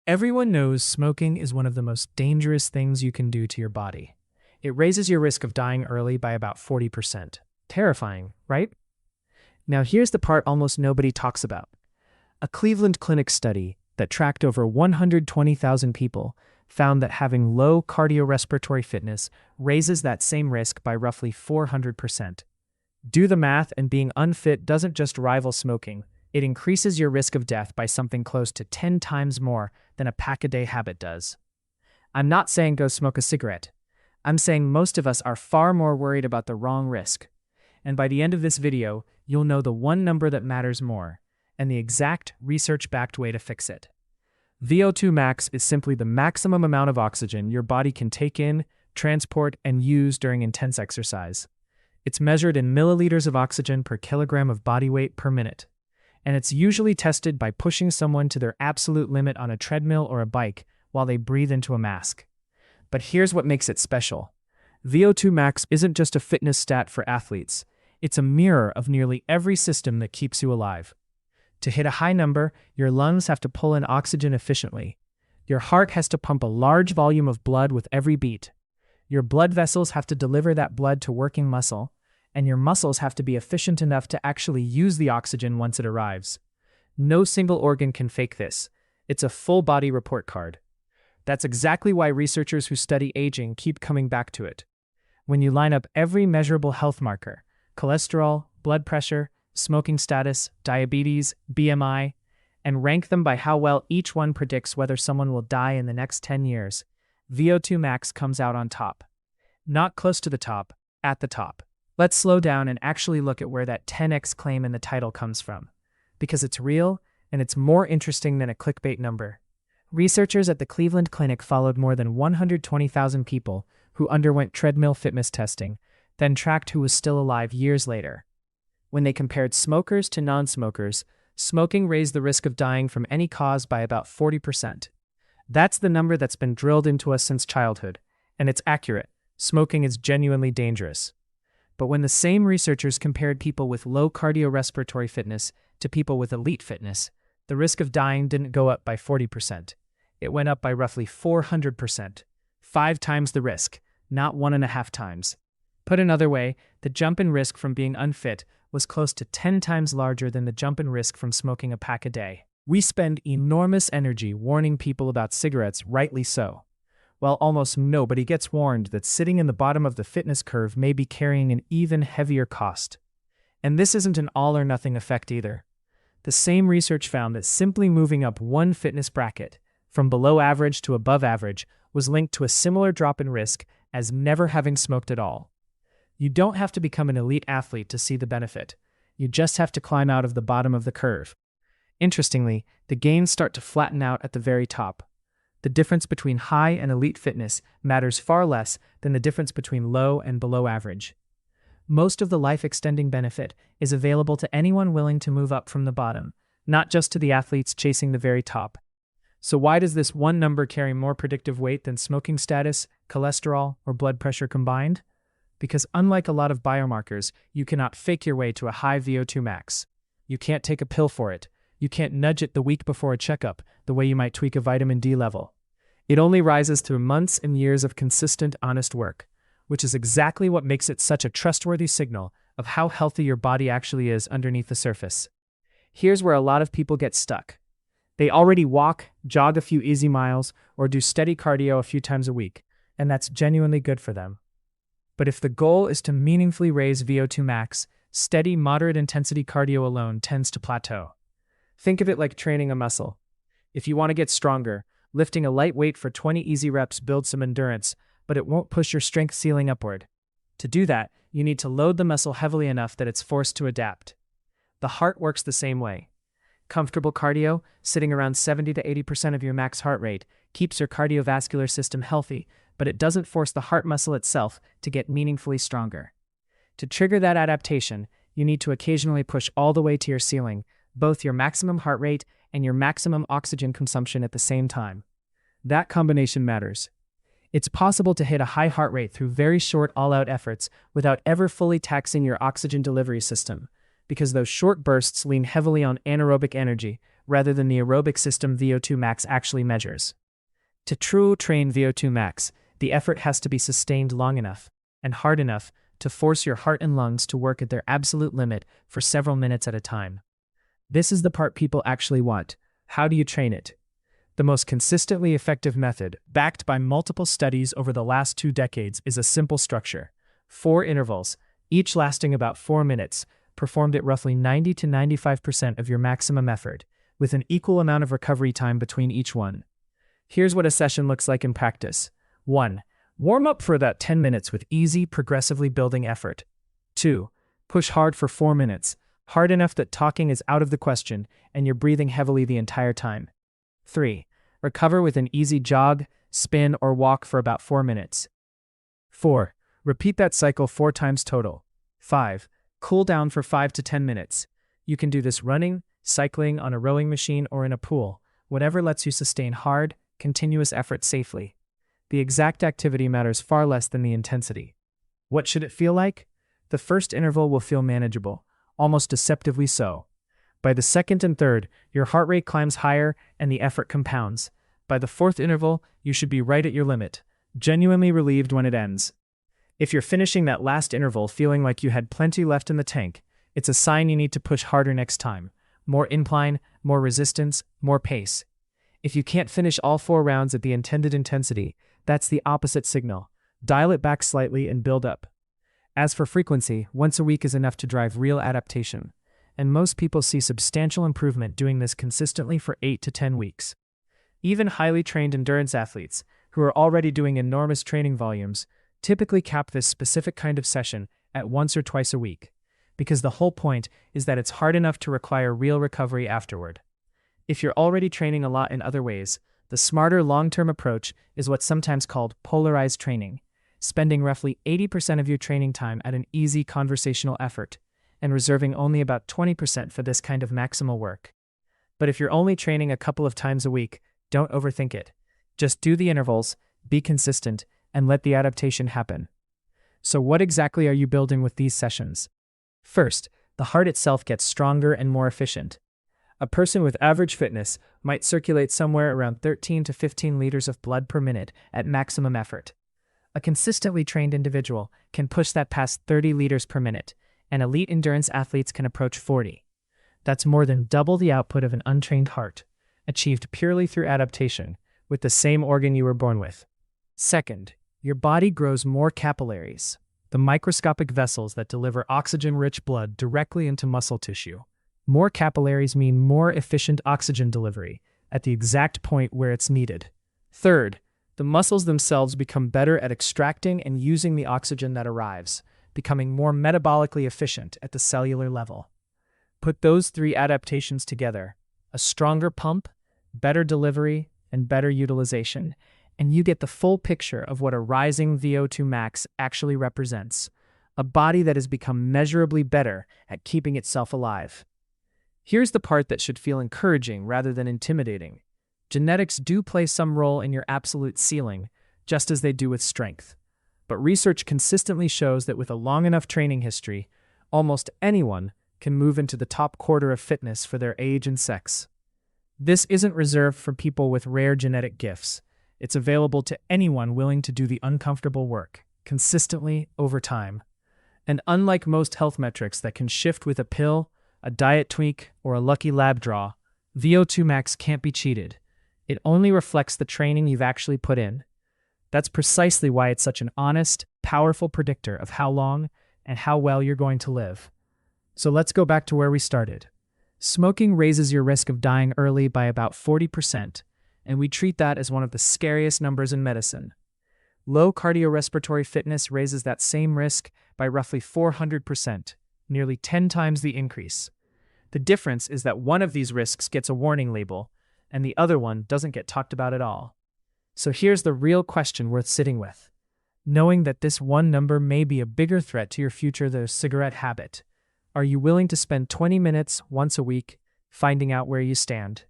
Everyone knows smoking is one of the most dangerous things you can do to your body. It raises your risk of dying early by about 40%. Terrifying, right? Now here's the part almost nobody talks about. A Cleveland Clinic study that tracked over 120,000 people found that having low cardiorespiratory fitness raises that same risk by roughly 400%. Do the math, and being unfit doesn't just rival smoking. It increases your risk of death by something close to 10 times more than a pack-a-day habit does. I'm not saying go smoke a cigarette. I'm saying most of us are far more worried about the wrong risk. And by the end of this video, you'll know the one number that matters more, and the exact research-backed way to fix it. VO2 max is simply the maximum amount of oxygen your body can take in, transport, and use during intense exercise. It's measured in milliliters of oxygen per kilogram of body weight per minute. And it's usually tested by pushing someone to their absolute limit on a treadmill or a bike while they breathe into a mask. But here's what makes it special. VO2 max isn't just a fitness stat for athletes. It's a mirror of nearly every system that keeps you alive. To hit a high number, your lungs have to pull in oxygen efficiently. Your heart has to pump a large volume of blood with every beat. Your blood vessels have to deliver that blood to working muscle, and your muscles have to be efficient enough to actually use the oxygen once it arrives. No single organ can fake this. It's a full-body report card. That's exactly why researchers who study aging keep coming back to it. When you line up every measurable health marker, cholesterol, blood pressure, smoking status, diabetes, BMI, and rank them by how well each one predicts whether someone will die in the next 10 years, VO2 max comes out on top. Not close to the top, at the top. Let's slow down and actually look at where that 10x claim in the title comes from, because it's real and it's more interesting than a clickbait number. Researchers at the Cleveland Clinic followed more than 120,000 people who underwent treadmill fitness testing, then tracked who was still alive years later. When they compared smokers to non-smokers, smoking raised the risk of dying from any cause by about 40%. That's the number that's been drilled into us since childhood, and it's accurate. Smoking is genuinely dangerous. But when the same researchers compared people with low cardiorespiratory fitness to people with elite fitness, the risk of dying didn't go up by 40%. It went up by roughly 400%. 5 times the risk, not 1.5 times. Put another way, the jump in risk from being unfit was close to 10 times larger than the jump in risk from smoking a pack a day. We spend enormous energy warning people about cigarettes, rightly so, while almost nobody gets warned that sitting in the bottom of the fitness curve may be carrying an even heavier cost. And this isn't an all-or-nothing effect either. The same research found that simply moving up one fitness bracket, from below average to above average, was linked to a similar drop in risk as never having smoked at all. You don't have to become an elite athlete to see the benefit. You just have to climb out of the bottom of the curve. Interestingly, the gains start to flatten out at the very top. The difference between high and elite fitness matters far less than the difference between low and below average. Most of the life-extending benefit is available to anyone willing to move up from the bottom, not just to the athletes chasing the very top. So why does this one number carry more predictive weight than smoking status, cholesterol, or blood pressure combined? Because unlike a lot of biomarkers, you cannot fake your way to a high VO2 max. You can't take a pill for it. You can't nudge it the week before a checkup, the way you might tweak a vitamin D level. It only rises through months and years of consistent, honest work, which is exactly what makes it such a trustworthy signal of how healthy your body actually is underneath the surface. Here's where a lot of people get stuck. They already walk, jog a few easy miles, or do steady cardio a few times a week, and that's genuinely good for them. But if the goal is to meaningfully raise VO2 max, steady, moderate intensity cardio alone tends to plateau. Think of it like training a muscle. If you want to get stronger, lifting a light weight for 20 easy reps builds some endurance, but it won't push your strength ceiling upward. To do that, you need to load the muscle heavily enough that it's forced to adapt. The heart works the same way. Comfortable cardio, sitting around 70 to 80% of your max heart rate, keeps your cardiovascular system healthy, but it doesn't force the heart muscle itself to get meaningfully stronger. To trigger that adaptation, you need to occasionally push all the way to your ceiling, both your maximum heart rate and your maximum oxygen consumption at the same time. That combination matters. It's possible to hit a high heart rate through very short all-out efforts without ever fully taxing your oxygen delivery system, because those short bursts lean heavily on anaerobic energy rather than the aerobic system VO2 max actually measures. To truly train VO2 max, the effort has to be sustained long enough and hard enough to force your heart and lungs to work at their absolute limit for several minutes at a time. This is the part people actually want. How do you train it? The most consistently effective method, backed by multiple studies over the last 2 decades, is a simple structure. 4 intervals, each lasting about 4 minutes, performed at roughly 90 to 95% of your maximum effort, with an equal amount of recovery time between each one. Here's what a session looks like in practice. 1. Warm up for about 10 minutes with easy, progressively building effort. 2. Push hard for 4 minutes, hard enough that talking is out of the question and you're breathing heavily the entire time. 3. Recover with an easy jog, spin, or walk for about 4 minutes. 4. Repeat that cycle 4 times total. 5. Cool down for 5 to 10 minutes. You can do this running, cycling, on a rowing machine, or in a pool, whatever lets you sustain hard, continuous effort safely. The exact activity matters far less than the intensity. What should it feel like? The first interval will feel manageable, almost deceptively so. By the second and third, your heart rate climbs higher and the effort compounds. By the fourth interval, you should be right at your limit, genuinely relieved when it ends. If you're finishing that last interval feeling like you had plenty left in the tank, it's a sign you need to push harder next time. More incline, more resistance, more pace. If you can't finish all 4 rounds at the intended intensity, that's the opposite signal. Dial it back slightly and build up. As for frequency, once a week is enough to drive real adaptation, and most people see substantial improvement doing this consistently for 8 to 10 weeks. Even highly trained endurance athletes, who are already doing enormous training volumes, typically cap this specific kind of session at once or twice a week, because the whole point is that it's hard enough to require real recovery afterward. If you're already training a lot in other ways, the smarter long-term approach is what's sometimes called polarized training, spending roughly 80% of your training time at an easy conversational effort, and reserving only about 20% for this kind of maximal work. But if you're only training a couple of times a week, don't overthink it. Just do the intervals, be consistent, and let the adaptation happen. So what exactly are you building with these sessions? First, the heart itself gets stronger and more efficient. A person with average fitness might circulate somewhere around 13 to 15 liters of blood per minute at maximum effort. A consistently trained individual can push that past 30 liters per minute, and elite endurance athletes can approach 40. That's more than double the output of an untrained heart, achieved purely through adaptation, with the same organ you were born with. Second, your body grows more capillaries, the microscopic vessels that deliver oxygen-rich blood directly into muscle tissue. More capillaries mean more efficient oxygen delivery at the exact point where it's needed. Third, the muscles themselves become better at extracting and using the oxygen that arrives, becoming more metabolically efficient at the cellular level. Put those 3 adaptations together, a stronger pump, better delivery, and better utilization, and you get the full picture of what a rising VO2 max actually represents, a body that has become measurably better at keeping itself alive. Here's the part that should feel encouraging rather than intimidating. Genetics do play some role in your absolute ceiling, just as they do with strength. But research consistently shows that with a long enough training history, almost anyone can move into the top quarter of fitness for their age and sex. This isn't reserved for people with rare genetic gifts. It's available to anyone willing to do the uncomfortable work, consistently, over time. And unlike most health metrics that can shift with a pill, a diet tweak, or a lucky lab draw, VO2 max can't be cheated. It only reflects the training you've actually put in. That's precisely why it's such an honest, powerful predictor of how long and how well you're going to live. So let's go back to where we started. Smoking raises your risk of dying early by about 40%, and we treat that as one of the scariest numbers in medicine. Low cardiorespiratory fitness raises that same risk by roughly 400%, nearly 10 times the increase. The difference is that one of these risks gets a warning label, and the other one doesn't get talked about at all. So here's the real question worth sitting with. Knowing that this one number may be a bigger threat to your future than a cigarette habit, are you willing to spend 20 minutes once a week finding out where you stand?